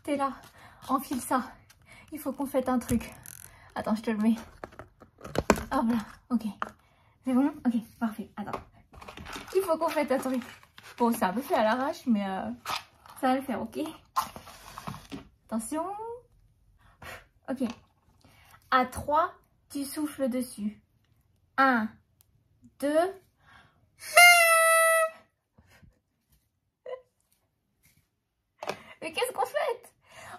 t'es là, enfile ça. Il faut qu'on fête un truc. Attends, je te le mets. Hop là, ok. C'est bon? Ok, parfait. Attends. Il faut qu'on fête un truc. Bon, c'est un peu fait à l'arrache, mais ça va le faire, ok? Attention. Ok. À 3, tu souffles dessus. 1, 2. Mais qu'est-ce qu'on fait?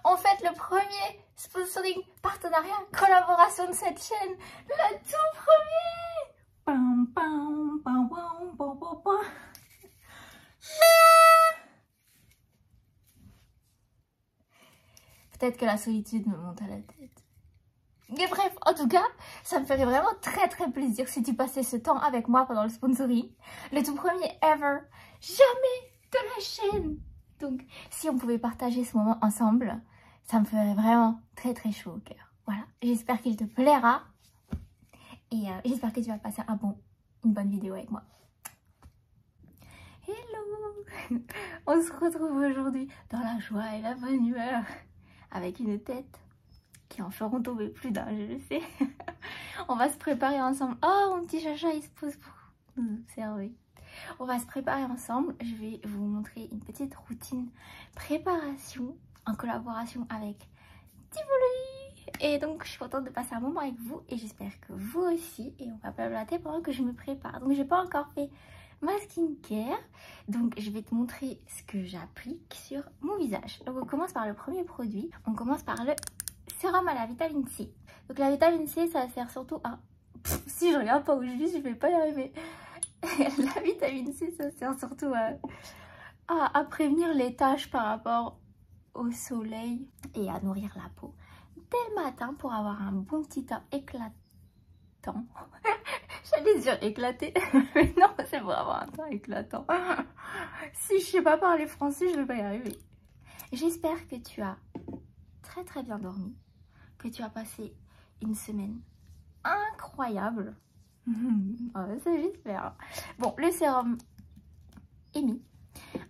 On fête le premier sponsoring, partenariat, collaboration de cette chaîne. Le tout premier. Pam, pam, pam, pam, pam, pam, pam. Peut-être que la solitude me monte à la tête. Mais bref, en tout cas, ça me ferait vraiment très très plaisir si tu passais ce temps avec moi pendant le sponsoring. Le tout premier ever, jamais de la chaîne. Donc, si on pouvait partager ce moment ensemble, ça me ferait vraiment très très chaud au cœur. Voilà, j'espère qu'il te plaira. Et j'espère que tu vas passer une bonne vidéo avec moi. Hello. On se retrouve aujourd'hui dans la joie et la bonne humeur. Avec une tête qui en feront tomber plus d'un, je le sais. On va se préparer ensemble. Oh, mon petit chacha, il se pose pour nous observer. On va se préparer ensemble. Je vais vous montrer une petite routine préparation en collaboration avec Tivoli. Et donc, je suis contente de passer un moment avec vous et j'espère que vous aussi. Et on va blablater pendant que je me prépare. Donc, j'ai pas encore fait ma skincare. Donc, je vais te montrer ce que j'applique sur mon visage. Donc, on commence par le premier produit. On commence par le sérum à la vitamine C. Donc, la vitamine C, ça sert surtout à... si je regarde pas où je vis, je vais pas y arriver. La vitamine C, ça sert surtout à prévenir les taches par rapport au soleil et à nourrir la peau dès le matin pour avoir un bon petit teint éclatant. J'allais dire éclaté, mais non, c'est pour avoir un teint éclatant. Si je sais pas parler français, je vais pas y arriver. J'espère que tu as très très bien dormi, que tu as passé une semaine incroyable. Ça j'espère. Bon, le sérum est mis.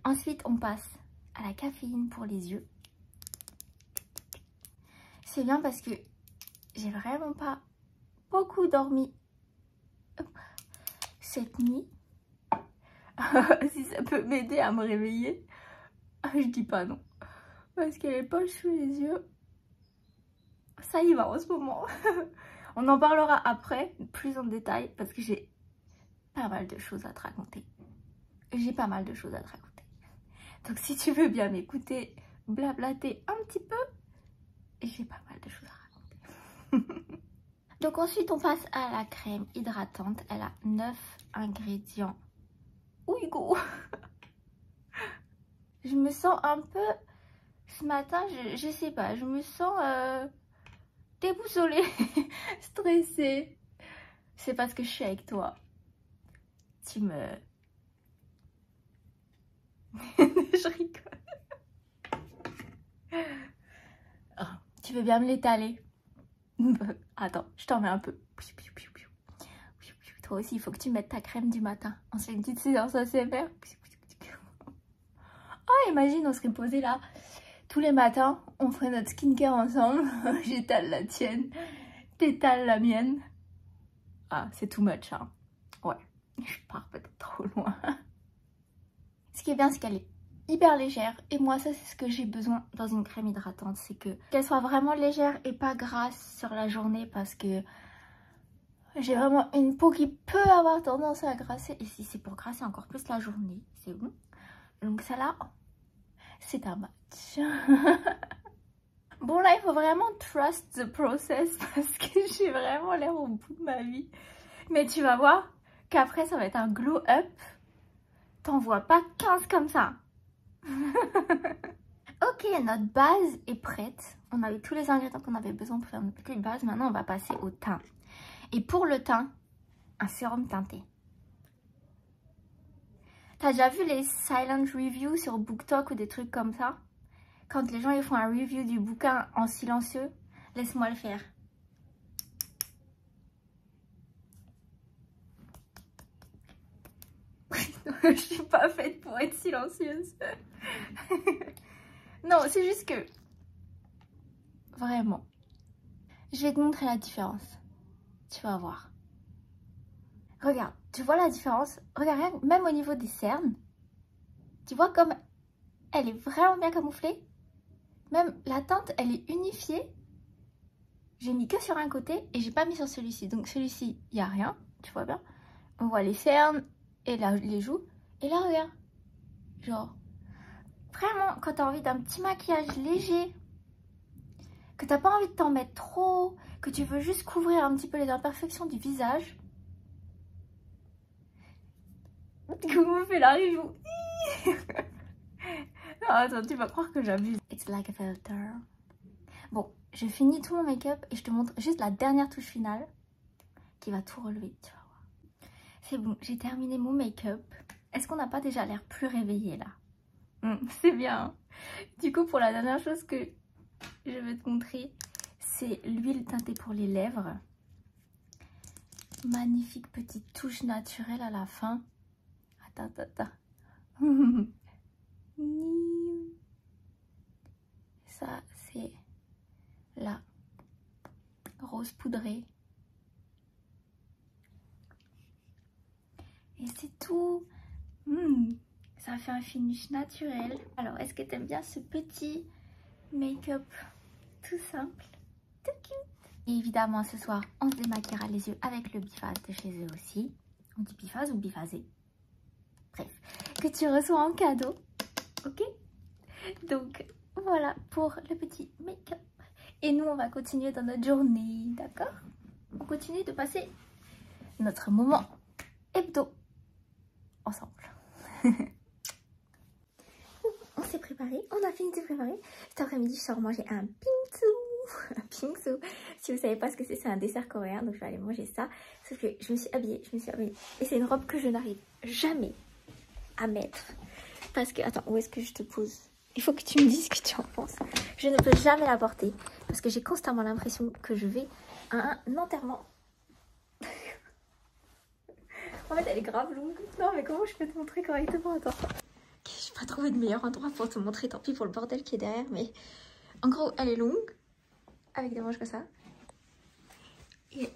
Ensuite, on passe à la caféine pour les yeux. C'est bien parce que j'ai vraiment pas beaucoup dormi cette nuit. Si ça peut m'aider à me réveiller, je dis pas non. Parce que les poches sous les yeux, ça y va en ce moment. On en parlera après, plus en détail, parce que j'ai pas mal de choses à te raconter. J'ai pas mal de choses à te raconter. Donc si tu veux bien m'écouter, blablater un petit peu, j'ai pas mal de choses à raconter. Donc ensuite on passe à la crème hydratante. Elle a 9 ingrédients. Oui go. Je me sens un peu... Ce matin, je sais pas, je me sens déboussolée, stressée. C'est parce que je suis avec toi. Tu me... Je rigole. Oh, tu veux bien me l'étaler? Attends, je t'en mets un peu. Toi aussi, il faut que tu mettes ta crème du matin. On se fait une petite séance ASMR. Oh, imagine, on serait posé là. Tous les matins, on ferait notre skincare ensemble. J'étale la tienne, t'étales la mienne. Ah, c'est too much, hein. Ouais, je pars peut-être trop loin. Ce qui est bien, c'est qu'elle est hyper légère. Et moi, ça, c'est ce que j'ai besoin dans une crème hydratante. C'est qu'elle soit vraiment légère et pas grasse sur la journée. Parce que j'ai vraiment une peau qui peut avoir tendance à grasser. Et si c'est pour grasser encore plus la journée, c'est bon. Donc ça là, c'est un match. Bon là, il faut vraiment trust the process parce que j'ai vraiment l'air au bout de ma vie. Mais tu vas voir qu'après, ça va être un glow up. T'en vois pas 15 comme ça. Ok, notre base est prête. On avait tous les ingrédients qu'on avait besoin pour faire notre petite base. Maintenant, on va passer au teint. Et pour le teint, un sérum teinté. T'as déjà vu les silent reviews sur BookTok ou des trucs comme ça? Quand les gens ils font un review du bouquin en silencieux, laisse-moi le faire. Je suis pas faite pour être silencieuse. Non, c'est juste que Vraiment. Je vais te montrer la différence. Tu vas voir. Regarde, tu vois la différence? Regarde, même au niveau des cernes. Tu vois comme elle est vraiment bien camouflée. Même la teinte, elle est unifiée. J'ai mis que sur un côté et j'ai pas mis sur celui-ci. Donc celui-ci, il n'y a rien, tu vois bien. On voit les cernes et là, les joues. Et là, regarde. Genre, vraiment, quand tu as envie d'un petit maquillage léger, que t'as pas envie de t'en mettre trop, que tu veux juste couvrir un petit peu les imperfections du visage. Comment on fait la review? Non, attends, tu vas croire que j'abuse. It's like a filter. Bon, je finis tout mon make-up et je te montre juste la dernière touche finale qui va tout relever, tu vas voir. C'est bon, j'ai terminé mon make-up. Est-ce qu'on n'a pas déjà l'air plus réveillé là? C'est bien. Hein. Du coup, pour la dernière chose que je vais te montrer, c'est l'huile teintée pour les lèvres. Magnifique petite touche naturelle à la fin. Attends. Ça, c'est la rose poudrée. Et c'est tout. Ça fait un finish naturel. Alors, est-ce que tu aimes bien ce petit make-up tout simple, tout cute? Et évidemment, ce soir, on se démaquillera les yeux avec le biphase de chez eux aussi. On dit biphase ou biphasé? Bref, que tu reçois en cadeau, ok? Donc, voilà pour le petit make-up. Et nous, on va continuer dans notre journée, d'accord? On continue de passer notre moment hebdo ensemble. On s'est préparé, on a fini de se préparer. Cet après-midi, je sors manger un bingsu. Un bingsu. Si vous savez pas ce que c'est un dessert coréen, donc je vais aller manger ça. Sauf que je me suis habillée. Et c'est une robe que je n'arrive jamais à mettre. Parce que, attends, où est-ce que je te pose? Il faut que tu me dises ce que tu en penses. Je ne peux jamais la porter. Parce que j'ai constamment l'impression que je vais à un enterrement. En fait, elle est grave longue. Non, mais comment je peux te montrer correctement? Attends. Je n'ai pas trouvé de meilleur endroit pour te montrer. Tant pis pour le bordel qui est derrière. Mais en gros, elle est longue. Avec des manches comme ça. Et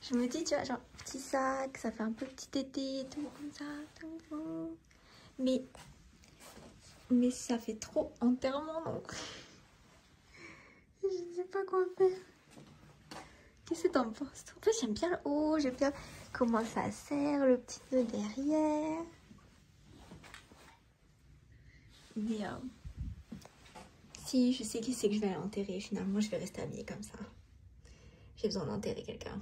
je me dis, tu vois, genre, petit sac. Ça fait un peu petit été. Tout comme ça. Tout. Mais ça fait trop enterrement. Donc je ne sais pas quoi faire. Qu'est-ce que t'en penses? En fait, j'aime bien le haut, j'aime bien comment ça serre, le petit nœud derrière. Mais si, je sais qui c'est que je vais enterrer. Finalement, je vais rester habillée comme ça. J'ai besoin d'enterrer quelqu'un.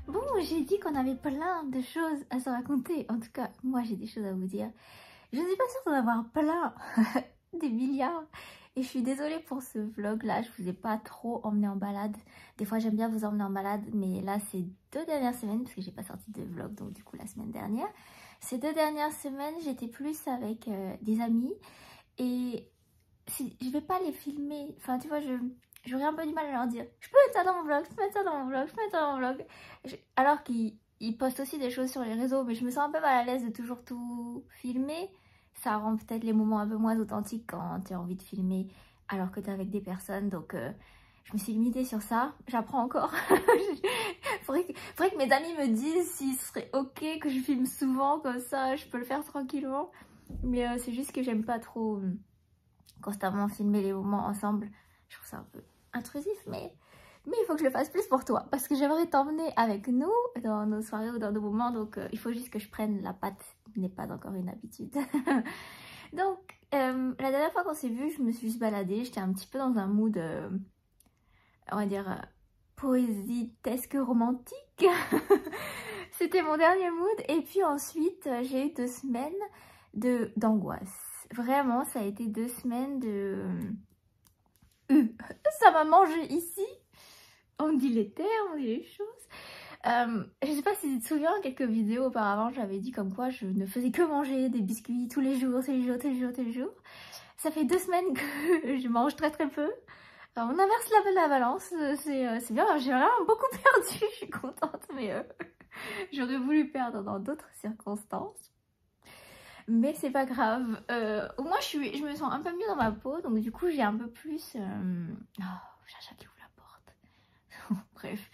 Bon, j'ai dit qu'on avait plein de choses à se raconter. En tout cas, moi, j'ai des choses à vous dire. Je ne suis pas sûre d'en avoir plein, des milliards. Et je suis désolée pour ce vlog-là, je vous ai pas trop emmené en balade. Des fois, j'aime bien vous emmener en balade, mais là, ces 2 dernières semaines, parce que j'ai pas sorti de vlog, donc du coup, la semaine dernière. Ces 2 dernières semaines, j'étais plus avec des amis. Et je vais pas les filmer, enfin, tu vois, j'aurais un peu du mal à leur dire je peux mettre ça dans mon vlog, je peux mettre ça dans mon vlog, je peux mettre ça dans mon vlog. Alors qu'ils postent aussi des choses sur les réseaux, mais je me sens un peu mal à l'aise de toujours tout filmer. Ça rend peut-être les moments un peu moins authentiques quand tu as envie de filmer alors que tu es avec des personnes. Donc je me suis limitée sur ça, j'apprends encore. faudrait que mes amis me disent s'il serait ok que je filme souvent, comme ça je peux le faire tranquillement. Mais c'est juste que j'aime pas trop constamment filmer les moments ensemble. Je trouve ça un peu intrusif, mais il faut que je le fasse plus pour toi, parce que j'aimerais t'emmener avec nous dans nos soirées ou dans nos moments, donc il faut juste que je prenne la patte, ce n'est pas encore une habitude. Donc la dernière fois qu'on s'est vu, je me suis juste baladée, j'étais un petit peu dans un mood, on va dire, poésie-tesque romantique. C'était mon dernier mood, et puis ensuite j'ai eu 2 semaines d'angoisse. Vraiment, ça a été 2 semaines de... Ça m'a mangé ici. On dit les termes, on dit les choses. Je sais pas si tu te souviens, quelques vidéos auparavant, j'avais dit comme quoi je ne faisais que manger des biscuits tous les jours, tous les jours, tous les jours, tous les jours. Ça fait 2 semaines que je mange très très peu. Alors, on inverse la balance, c'est bien, j'ai vraiment beaucoup perdu, je suis contente, mais j'aurais voulu perdre dans d'autres circonstances. Mais c'est pas grave, au moins je me sens un peu mieux dans ma peau, donc du coup j'ai un peu plus... Oh, Chacha qui ouvre la porte. Bref,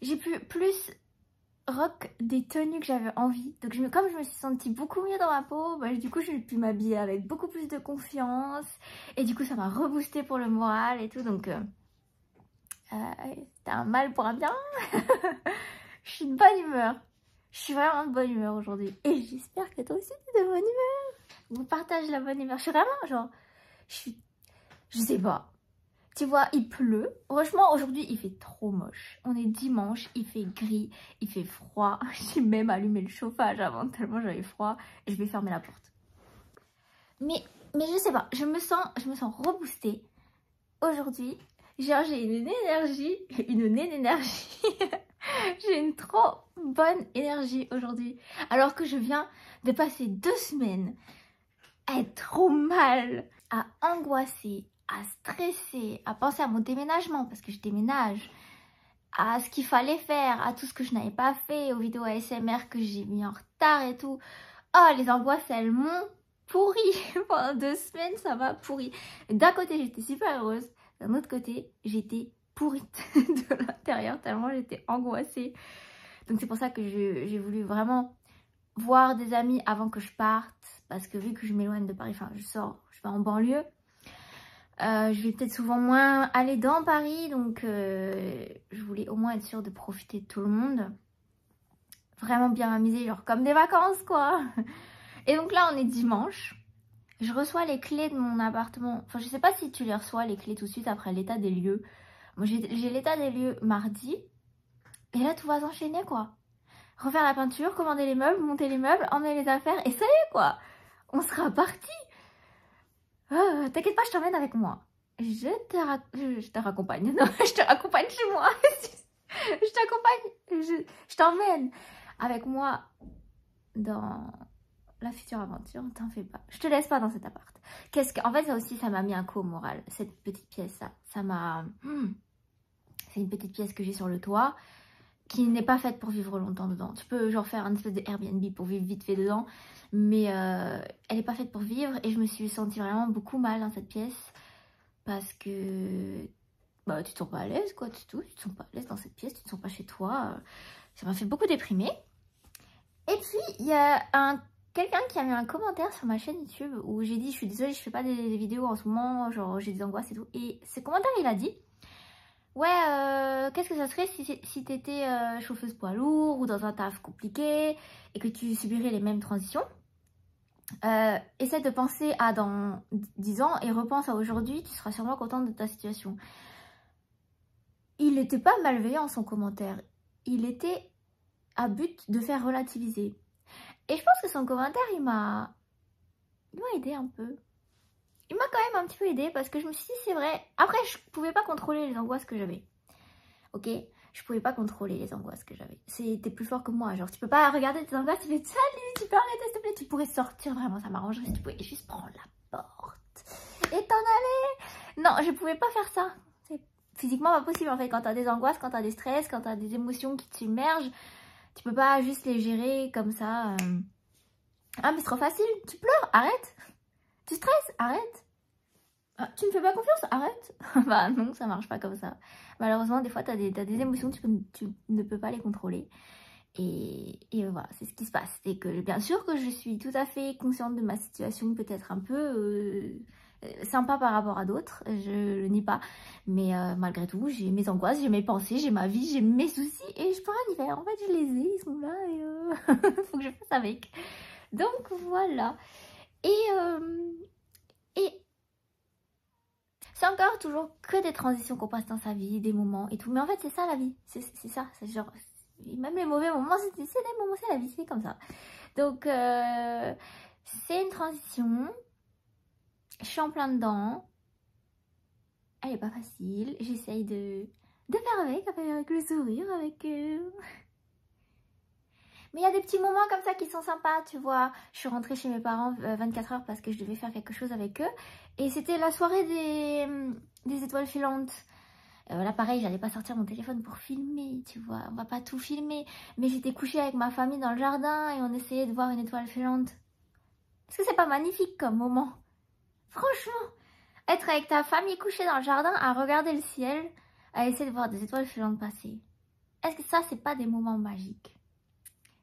j'ai plus rock des tenues que j'avais envie. Donc comme je me suis sentie beaucoup mieux dans ma peau, bah, du coup j'ai pu m'habiller avec beaucoup plus de confiance. Et du coup ça m'a reboosté pour le moral et tout. Donc c'était un mal pour un bien. Je suis de bonne humeur. Je suis vraiment de bonne humeur aujourd'hui. Et j'espère que toi aussi t'es de bonne humeur. On partage la bonne humeur. Je suis vraiment genre... Je sais pas. Tu vois, il pleut. Franchement, aujourd'hui, il fait trop moche. On est dimanche, il fait gris, il fait froid. J'ai même allumé le chauffage avant, tellement j'avais froid. Et je vais fermer la porte. Mais je sais pas, je me sens reboostée. Aujourd'hui, genre j'ai une énergie, j'ai une trop bonne énergie aujourd'hui. Alors que je viens de passer 2 semaines à être trop mal, à angoisser, à stresser, à penser à mon déménagement parce que je déménage, à ce qu'il fallait faire, à tout ce que je n'avais pas fait, aux vidéos ASMR que j'ai mis en retard et tout. Oh, les angoisses, elles m'ont pourri. Pendant 2 semaines, ça m'a pourri. D'un côté, j'étais super heureuse. D'un autre côté, j'étais pourrite de l'intérieur tellement j'étais angoissée. Donc c'est pour ça que j'ai voulu vraiment voir des amis avant que je parte. Parce que vu que je m'éloigne de Paris, enfin je sors, je vais en banlieue. Je vais peut-être souvent moins aller dans Paris. Donc je voulais au moins être sûre de profiter de tout le monde. Vraiment bien m'amuser, genre comme des vacances quoi. Et donc là on est dimanche. Je reçois les clés de mon appartement. Enfin je sais pas si tu les reçois les clés tout de suite après l'état des lieux. Moi j'ai l'état des lieux mardi. Et là tout va s'enchaîner quoi. Refaire la peinture, commander les meubles, monter les meubles, emmener les affaires et ça y est quoi. On sera parti. T'inquiète pas, je t'emmène avec moi. Je te raccompagne. Non, je te raccompagne chez moi. Je t'accompagne. Je t'emmène avec moi dans la future aventure. T'en fais pas. Je te laisse pas dans cet appart. En fait, ça aussi, ça m'a mis un coup au moral. Cette petite pièce là. Ça m'a... C'est une petite pièce que j'ai sur le toit qui n'est pas faite pour vivre longtemps dedans. Tu peux genre faire un espèce de Airbnb pour vivre vite fait dedans, mais elle n'est pas faite pour vivre et je me suis sentie vraiment beaucoup mal dans cette pièce parce que bah, tu te sens pas à l'aise quoi, tu te sens pas à l'aise dans cette pièce, tu te sens pas chez toi. Ça m'a fait beaucoup déprimer. Et puis il y a quelqu'un qui a mis un commentaire sur ma chaîne YouTube où j'ai dit je suis désolée, je fais pas des vidéos en ce moment, genre j'ai des angoisses et tout. Et ce commentaire il a dit ouais, qu'est-ce que ça serait si t'étais chauffeuse poids lourd ou dans un taf compliqué et que tu subirais les mêmes transitions. Essaie de penser à dans 10 ans et repense à aujourd'hui, tu seras sûrement contente de ta situation. Il n'était pas malveillant son commentaire, il était à but de faire relativiser. Et je pense que son commentaire, il m'a aidé un peu. Il m'a quand même un petit peu aidé parce que je me suis dit c'est vrai. Après je pouvais pas contrôler les angoisses que j'avais. Ok, je pouvais pas contrôler les angoisses que j'avais. C'était plus fort que moi. Genre tu peux pas regarder tes angoisses, tu fais salut, tu peux arrêter s'il te plaît. Tu pourrais sortir vraiment, ça m'arrangerait si tu pouvais juste prendre la porte et t'en aller. Non, je pouvais pas faire ça. C'est physiquement pas possible en fait. Quand t'as des angoisses, quand t'as des stress, quand t'as des émotions qui te submergent, tu peux pas juste les gérer comme ça. Ah mais c'est trop facile, tu pleures, arrête. Tu stresses, arrête. Ah, tu me fais pas confiance, arrête. Bah non, ça marche pas comme ça. Malheureusement, des fois, t'as des émotions, tu ne peux pas les contrôler. Et voilà, c'est ce qui se passe. C'est que bien sûr que je suis tout à fait consciente de ma situation, peut-être un peu sympa par rapport à d'autres, je le nie pas. Mais malgré tout, j'ai mes angoisses, j'ai mes pensées, j'ai ma vie, j'ai mes soucis et je peux rien y faire. En fait, je les ai, ils sont là et faut que je fasse avec. Donc voilà. Et c'est encore toujours que des transitions qu'on passe dans sa vie, des moments et tout. Mais en fait, c'est ça la vie. C'est ça. C'est genre, même les mauvais moments, c'est des moments, c'est la vie, c'est comme ça. Donc, c'est une transition. Je suis en plein dedans. Elle est pas facile. J'essaye de de faire avec le sourire, avec... Mais il y a des petits moments comme ça qui sont sympas, tu vois. Je suis rentrée chez mes parents 24 heures parce que je devais faire quelque chose avec eux. Et c'était la soirée des étoiles filantes. Là, pareil, j'allais pas sortir mon téléphone pour filmer, tu vois. On va pas tout filmer. Mais j'étais couchée avec ma famille dans le jardin et on essayait de voir une étoile filante. Est-ce que c'est pas magnifique comme moment? Franchement, être avec ta famille couchée dans le jardin à regarder le ciel, à essayer de voir des étoiles filantes passer. Est-ce que ça, c'est pas des moments magiques?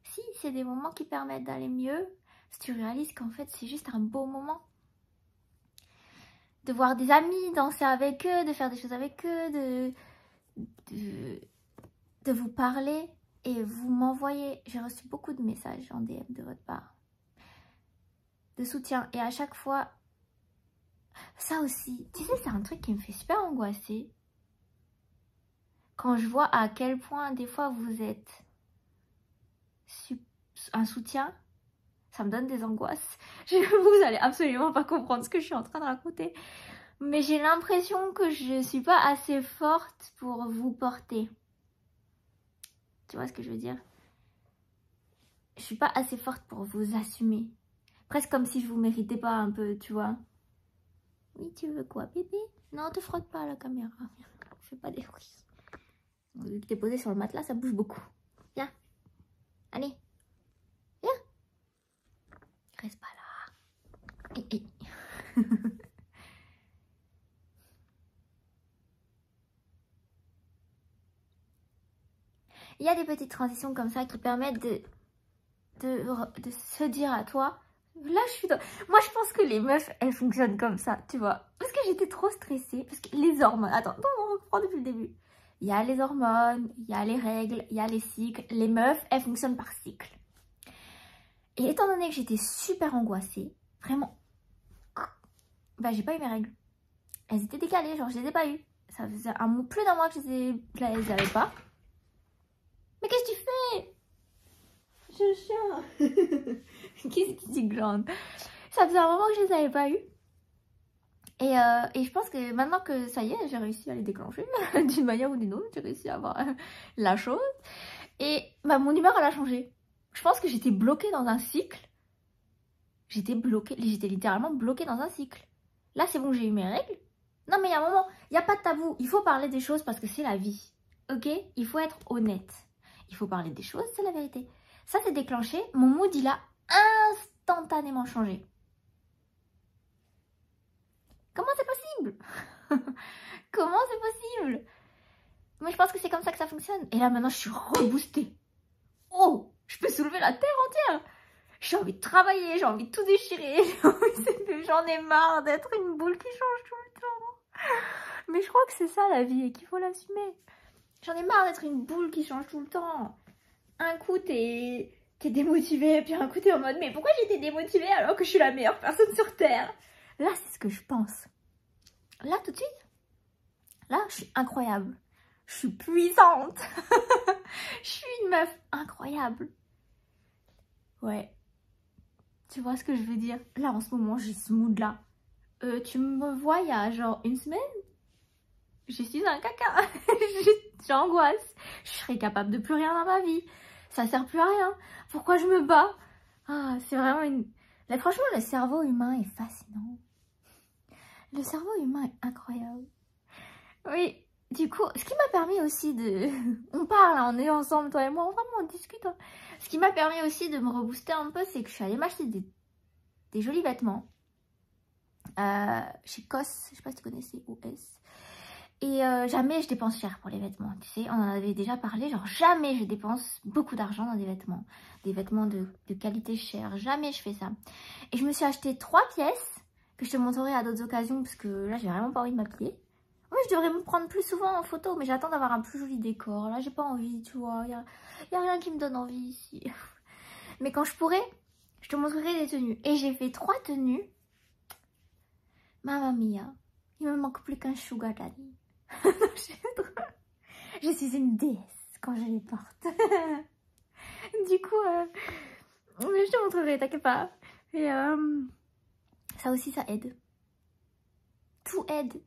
Si, c'est des moments qui permettent d'aller mieux, si tu réalises qu'en fait, c'est juste un beau moment. De voir des amis, danser avec eux, de faire des choses avec eux, de vous parler et vous m'envoyez. J'ai reçu beaucoup de messages en DM de votre part, de soutien. Et à chaque fois, ça aussi, tu sais, c'est un truc qui me fait super angoisser. Quand je vois à quel point des fois vous êtes un soutien, ça me donne des angoisses. Vous allez absolument pas comprendre ce que je suis en train de raconter. Mais j'ai l'impression que je suis pas assez forte pour vous porter. Tu vois ce que je veux dire? Je suis pas assez forte pour vous assumer. Presque comme si je vous méritais pas un peu, tu vois. Oui, tu veux quoi, bébé? Non, te frotte pas à la caméra. Fais pas des bruits. Vu que t'es posé sur le matelas, ça bouge beaucoup. Viens. Allez. Viens. Reste pas là. Hey, hey. Il y a des petites transitions comme ça qui permettent de se dire à toi, là je suis dans... Moi je pense que les meufs, elles fonctionnent comme ça, tu vois. Parce que j'étais trop stressée, parce que les hormones... Attends, on reprend depuis le début. Il y a les hormones, il y a les règles, il y a les cycles. Les meufs, elles fonctionnent par cycle. Et étant donné que j'étais super angoissée, vraiment... Bah j'ai pas eu mes règles. Elles étaient décalées, genre je les ai pas eues. Ça faisait plus d'un mois que je les avais pas. Mais qu'est-ce que tu fais? Chacha. Qu'est-ce qui dit glande? Ça faisait un moment que je les avais pas eues. Et je pense que maintenant que ça y est, j'ai réussi à les déclencher d'une manière ou d'une autre. J'ai réussi à avoir la chose. Et bah, mon humeur, elle a changé. Je pense que j'étais bloquée dans un cycle. J'étais littéralement bloquée dans un cycle. Là, c'est bon, j'ai eu mes règles. Non, mais il y a un moment, il n'y a pas de tabou. Il faut parler des choses parce que c'est la vie. Ok? Il faut être honnête. Il faut parler des choses, c'est la vérité. Ça s'est déclenché. Mon mood, il a instantanément changé. Comment c'est possible? Comment c'est possible? Mais je pense que c'est comme ça que ça fonctionne. Et là, maintenant, je suis reboostée. Oh, je peux soulever la terre entière. J'ai envie de travailler, j'ai envie de tout déchirer. J'en ai marre d'être une boule qui change tout le temps. Mais je crois que c'est ça la vie et qu'il faut l'assumer. J'en ai marre d'être une boule qui change tout le temps. Un coup, t'es démotivée, puis un coup, t'es en mode, mais pourquoi j'étais démotivée alors que je suis la meilleure personne sur Terre? Là, c'est ce que je pense. Là, tout de suite, là, je suis incroyable. Je suis puissante. Je suis une meuf incroyable. Ouais. Tu vois ce que je veux dire? Là, en ce moment, j'ai ce mood-là. Tu me vois il y a genre une semaine? Je suis un caca. J'angoisse. Je serais capable de plus rien dans ma vie. Ça sert plus à rien. Pourquoi je me bats? Ah, c'est vraiment une... Là, franchement, le cerveau humain est fascinant. Le cerveau humain est incroyable. Oui, du coup, ce qui m'a permis aussi de... On parle, on est ensemble, toi et moi, vraiment, on discute. Hein. Ce qui m'a permis aussi de me rebooster un peu, c'est que je suis allée m'acheter des jolis vêtements. Chez COS, je sais pas si tu connais, c'est OS. Et jamais je dépense cher pour les vêtements, tu sais, on en avait déjà parlé, genre jamais je dépense beaucoup d'argent dans des vêtements de qualité chère, jamais je fais ça. Et je me suis acheté 3 pièces, que je te montrerai à d'autres occasions, parce que là j'ai vraiment pas envie de m'habiller. Moi je devrais me prendre plus souvent en photo, mais j'attends d'avoir un plus joli décor, là j'ai pas envie, tu vois, y a rien qui me donne envie ici. Mais quand je pourrai, je te montrerai des tenues. Et j'ai fait 3 tenues, mamma mia, il me manque plus qu'un sugar daddy. Je suis une déesse quand je les porte. Du coup, je te montrerai, t'inquiète pas. Et ça aussi, ça aide. Tout aide.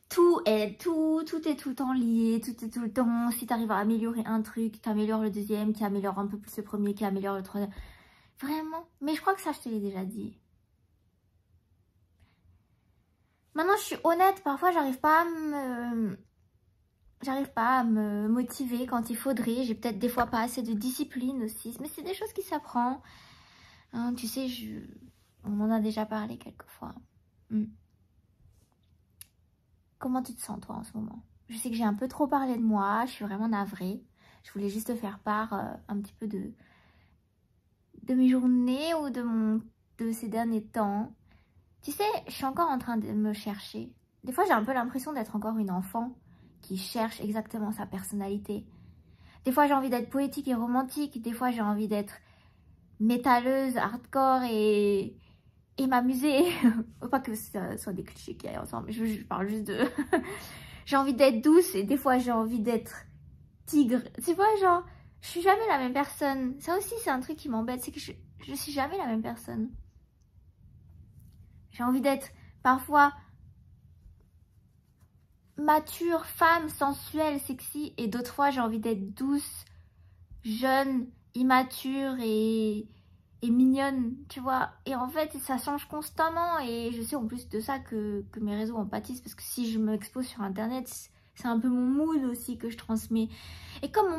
tout est tout est tout le temps lié, tout est tout le temps. Si tu arrives à améliorer un truc, tu améliores le deuxième, qui améliore un peu plus le premier, qui améliore le troisième. Vraiment. Mais je crois que ça, je te l'ai déjà dit. Maintenant, je suis honnête, parfois, j'arrive pas à me motiver quand il faudrait. J'ai peut-être des fois pas assez de discipline aussi. Mais c'est des choses qui s'apprend. Hein, tu sais, on en a déjà parlé quelques fois. Comment tu te sens, toi, en ce moment? Je sais que j'ai un peu trop parlé de moi. Je suis vraiment navrée. Je voulais juste te faire part un petit peu de mes journées ou de ces derniers temps. Tu sais, je suis encore en train de me chercher. Des fois, j'ai un peu l'impression d'être encore une enfant qui cherche exactement sa personnalité. Des fois, j'ai envie d'être poétique et romantique. Des fois, j'ai envie d'être métalleuse, hardcore et m'amuser. Pas que ce soit des clichés qui aillent ensemble. Je parle juste de... j'ai envie d'être douce et des fois, j'ai envie d'être tigre. Tu vois, genre, je suis jamais la même personne. Ça aussi, c'est un truc qui m'embête. C'est que je suis jamais la même personne. J'ai envie d'être parfois mature, femme, sensuelle, sexy. Et d'autres fois, j'ai envie d'être douce, jeune, immature et mignonne, tu vois. Et en fait, ça change constamment. Et je sais en plus de ça que mes réseaux en pâtissent. Parce que si je m'expose sur Internet, c'est un peu mon mood aussi que je transmets. Et comme mon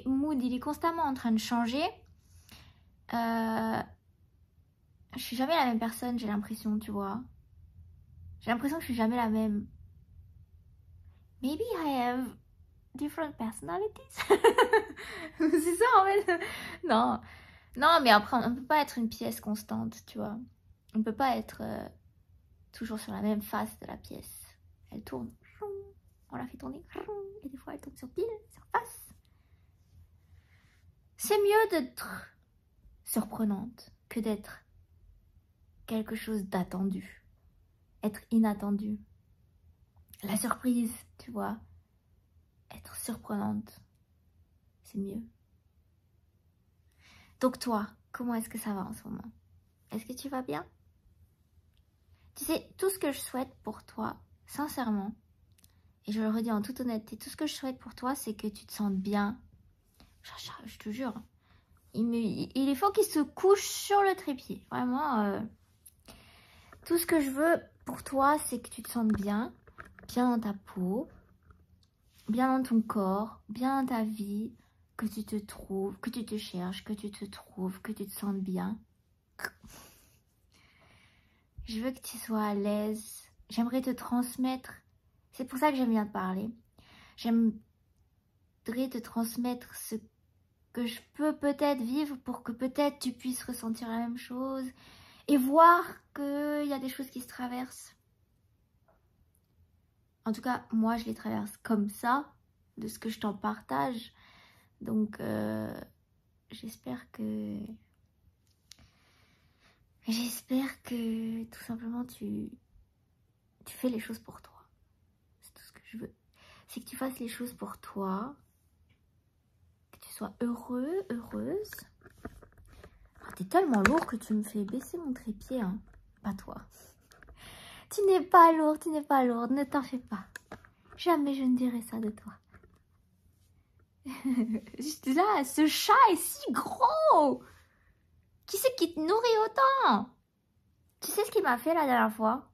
mood, il est constamment en train de changer, je suis jamais la même personne, j'ai l'impression, tu vois. J'ai l'impression que je suis jamais la même. Maybe I have different personalities. C'est ça en fait. Non. Non, mais après, on ne peut pas être une pièce constante, tu vois. On ne peut pas être toujours sur la même face de la pièce. Elle tourne. On la fait tourner. Et des fois, elle tourne sur pile, sur face. C'est mieux d'être surprenante que d'être quelque chose d'attendu. Être inattendu. La surprise, tu vois. Être surprenante. C'est mieux. Donc toi, comment est-ce que ça va en ce moment? Est-ce que tu vas bien? Tu sais, tout ce que je souhaite pour toi, sincèrement, et je le redis en toute honnêteté, tout ce que je souhaite pour toi, c'est que tu te sentes bien. Je te jure, il est faut qu'il se couche sur le trépied. Vraiment, tout ce que je veux pour toi, c'est que tu te sentes bien, bien dans ta peau, bien dans ton corps, bien dans ta vie, que tu te trouves, que tu te cherches, que tu te trouves, que tu te sentes bien. Je veux que tu sois à l'aise. J'aimerais te transmettre. C'est pour ça que j'aime bien te parler. J'aimerais te transmettre ce que je peux peut-être vivre pour que peut-être tu puisses ressentir la même chose et voir qu'il y a des choses qui se traversent. En tout cas, moi, je les traverse comme ça, de ce que je t'en partage. Donc, j'espère que tout simplement tu fais les choses pour toi. C'est tout ce que je veux. C'est que tu fasses les choses pour toi. Que tu sois heureux, heureuse. Oh, t'es tellement lourd que tu me fais baisser mon trépied, hein. Pas toi. Tu n'es pas lourde, tu n'es pas lourde. Ne t'en fais pas. Jamais je ne dirai ça de toi. Juste là, ce chat est si gros. Qui c'est qui te nourrit autant? Tu sais ce qu'il m'a fait la dernière fois?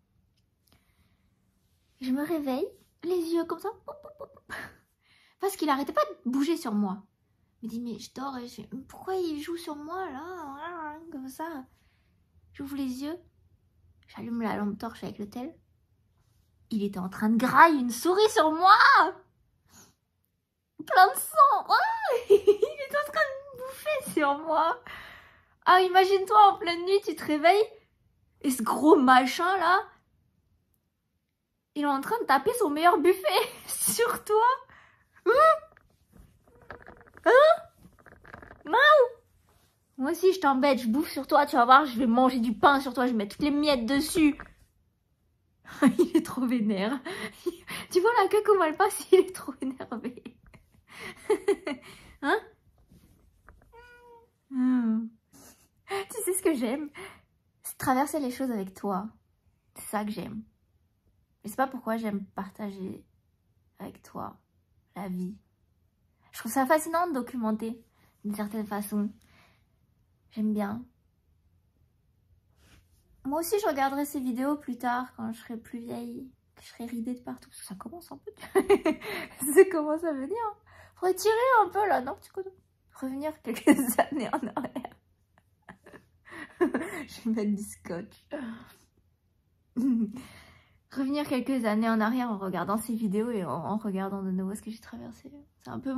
Je me réveille, les yeux comme ça, parce qu'il arrêtait pas de bouger sur moi. Il me dit, mais je dors et je fais, pourquoi il joue sur moi là, comme ça? J'ouvre les yeux, j'allume la lampe torche avec le tel. Il était en train de grailler une souris sur moi. Plein de sang. Oh, il est en train de bouffer sur moi. Ah, imagine-toi en pleine nuit, tu te réveilles et ce gros machin là, il est en train de taper son meilleur buffet sur toi. Non. Moi aussi je t'embête, je bouffe sur toi, tu vas voir, je vais manger du pain sur toi, je vais mettre toutes les miettes dessus. Il est trop vénère. Tu vois la queue comment elle passe, il est trop énervé. Hein? Tu sais ce que j'aime? C'est traverser les choses avec toi. C'est ça que j'aime. Je sais pas pourquoi j'aime partager avec toi la vie. Je trouve ça fascinant de documenter d'une certaine façon. J'aime bien. Moi aussi, je regarderai ces vidéos plus tard, quand je serai plus vieille, que je serai ridée de partout. Ça commence un peu. Ça commence à venir. Faudrait tirer un peu là, non, petit coup. Revenir quelques années en arrière. Je vais mettre du scotch. Revenir quelques années en arrière en regardant ces vidéos et en regardant de nouveau ce que j'ai traversé. C'est un peu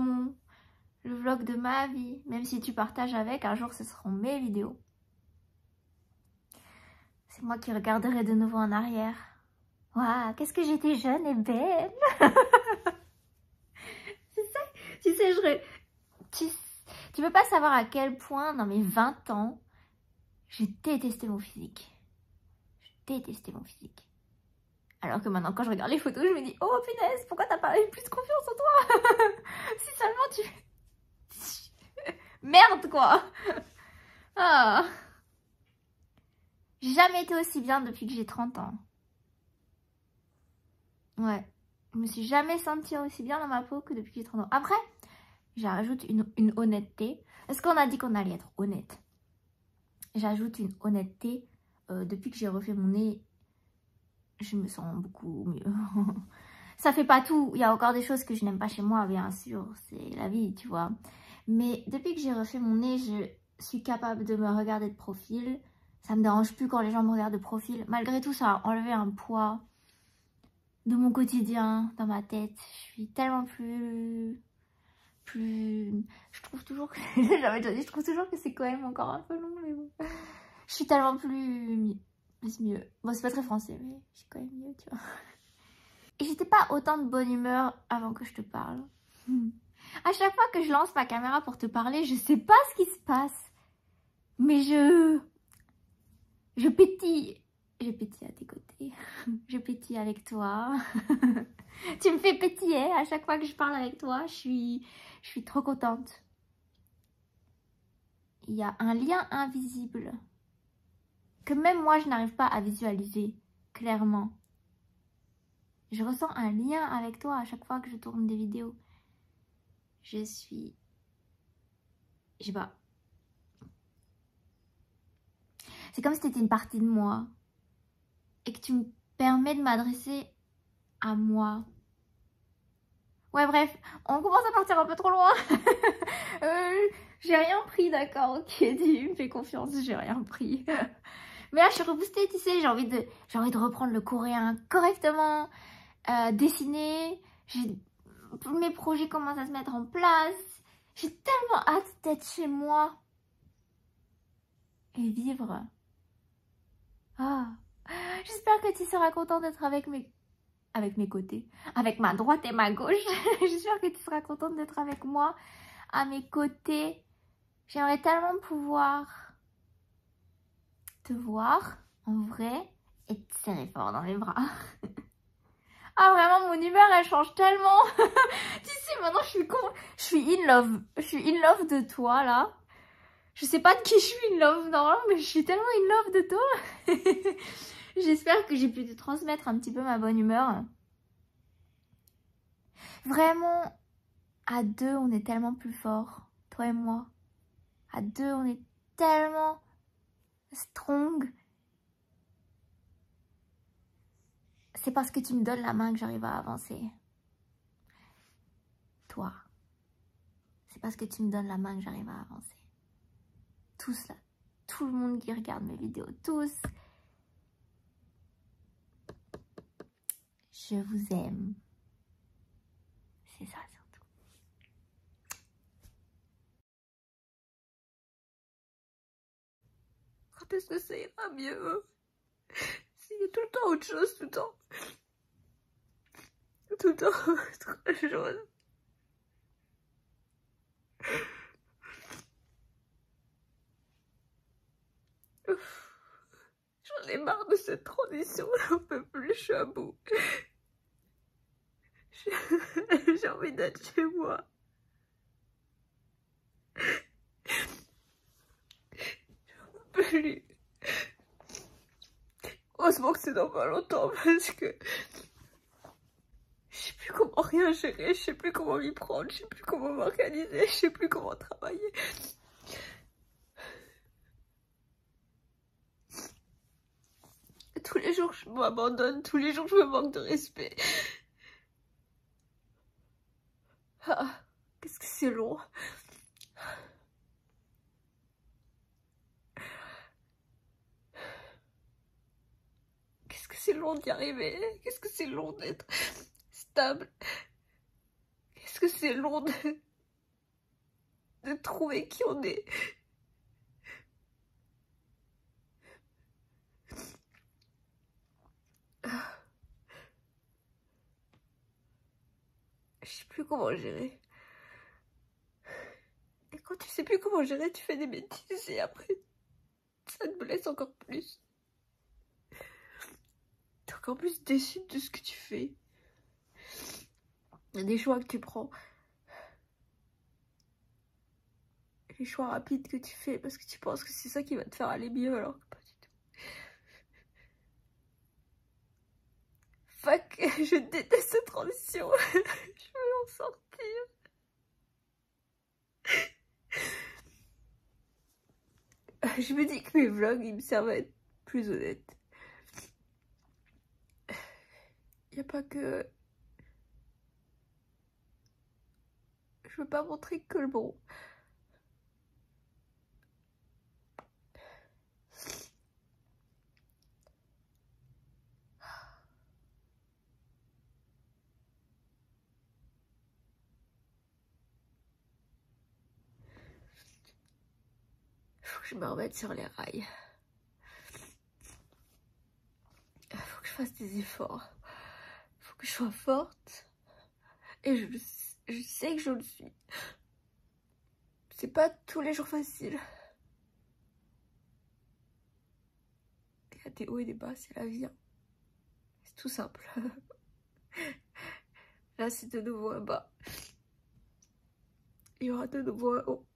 le vlog de ma vie. Même si tu partages avec, un jour ce seront mes vidéos. C'est moi qui regarderai de nouveau en arrière. Waouh, qu'est-ce que j'étais jeune et belle. Tu sais, tu peux pas savoir à quel point dans mes 20 ans, j'ai détesté mon physique. Je détestais mon physique. Alors que maintenant, quand je regarde les photos, je me dis, oh punaise, pourquoi t'as pas eu plus de confiance en toi? Si seulement tu... Merde, quoi. Ah. J'ai jamais été aussi bien depuis que j'ai 30 ans. Ouais. Je me suis jamais sentie aussi bien dans ma peau que depuis que j'ai 30 ans. Après, j'ajoute une honnêteté. Est-ce qu'on a dit qu'on allait être honnête? J'ajoute une honnêteté. Depuis que j'ai refait mon nez, je me sens beaucoup mieux. Ça fait pas tout. Il y a encore des choses que je n'aime pas chez moi, bien sûr. C'est la vie, tu vois. Mais depuis que j'ai refait mon nez, je suis capable de me regarder de profil. Ça me dérange plus quand les gens me regardent de profil. Malgré tout, ça a enlevé un poids de mon quotidien, dans ma tête. Je suis tellement plus... Je trouve toujours que... J'avais déjà dit, je trouve toujours que c'est quand même encore un peu long, mais bon. Je suis tellement plus mieux. Bon, c'est pas très français, mais je suis quand même mieux, tu vois. Et j'étais pas autant de bonne humeur avant que je te parle. À chaque fois que je lance ma caméra pour te parler, je sais pas ce qui se passe. Mais je pétille. Je pétille à tes côtés. Je pétille avec toi. Tu me fais pétiller à chaque fois que je parle avec toi. Je suis trop contente. Il y a un lien invisible que même moi, je n'arrive pas à visualiser clairement. Je ressens un lien avec toi à chaque fois que je tourne des vidéos. Je sais pas. C'est comme si tu étais une partie de moi et que tu me permets de m'adresser à moi. Ouais, bref, on commence à partir un peu trop loin. J'ai rien pris, d'accord, ok, tu me fais confiance, j'ai rien pris. Mais là, je suis reboostée, tu sais, j'ai envie de reprendre le coréen correctement, dessiner. Mes projets commencent à se mettre en place. J'ai tellement hâte d'être chez moi et vivre. Ah, j'espère que tu seras content d'être avec mes côtés, avec ma droite et ma gauche. J'espère que tu seras contente d'être avec moi, à mes côtés. J'aimerais tellement pouvoir te voir en vrai et te serrer fort dans les bras. Ah vraiment, mon humeur elle change tellement. Tu sais, maintenant je suis in love. Je suis in love de toi là. Je sais pas de qui je suis in love normalement, mais je suis tellement in love de toi. J'espère que j'ai pu te transmettre un petit peu ma bonne humeur. Vraiment, à deux, on est tellement plus forts, toi et moi. À deux, on est tellement strong. C'est parce que tu me donnes la main que j'arrive à avancer. Toi. C'est parce que tu me donnes la main que j'arrive à avancer. Tous là. Tout le monde qui regarde mes vidéos. Tous. Je vous aime. C'est ça surtout. Quand est-ce que ça ira mieux? Il y a tout le temps autre chose, tout le temps. Tout le temps autre chose. J'en ai marre de cette transition, j'en peux plus, je suis à bout. J'ai envie d'être chez moi. J'en peux plus. Heureusement que c'est dans pas longtemps parce que sais plus comment rien gérer, je sais plus comment m'y prendre, je sais plus comment m'organiser, je sais plus comment travailler. Tous les jours je m'abandonne, tous les jours je me manque de respect. Ah, qu'est-ce que c'est long. Qu'est-ce que c'est long d'y arriver. Qu'est-ce que c'est long d'être stable. Qu'est-ce que c'est long de trouver qui on est. Je sais plus comment gérer. Et quand tu sais plus comment gérer, tu fais des bêtises et après, ça te blesse encore plus. T'es encore plus déçu de ce que tu fais. Il y a des choix que tu prends. Les choix rapides que tu fais parce que tu penses que c'est ça qui va te faire aller mieux alors que pas du tout. Fuck, je déteste cette transition. Je veux en sortir. Je me dis que mes vlogs, ils me servent à être plus honnête. Y a pas que... Je veux pas montrer que le bon. Faut que je me remette sur les rails. Faut que je fasse des efforts. Faut que je sois forte. Et je sais que je le suis. C'est pas tous les jours facile. Il y a des hauts et des bas, c'est la vie. Hein. C'est tout simple. Là, c'est de nouveau un bas. Il y aura de nouveau un haut.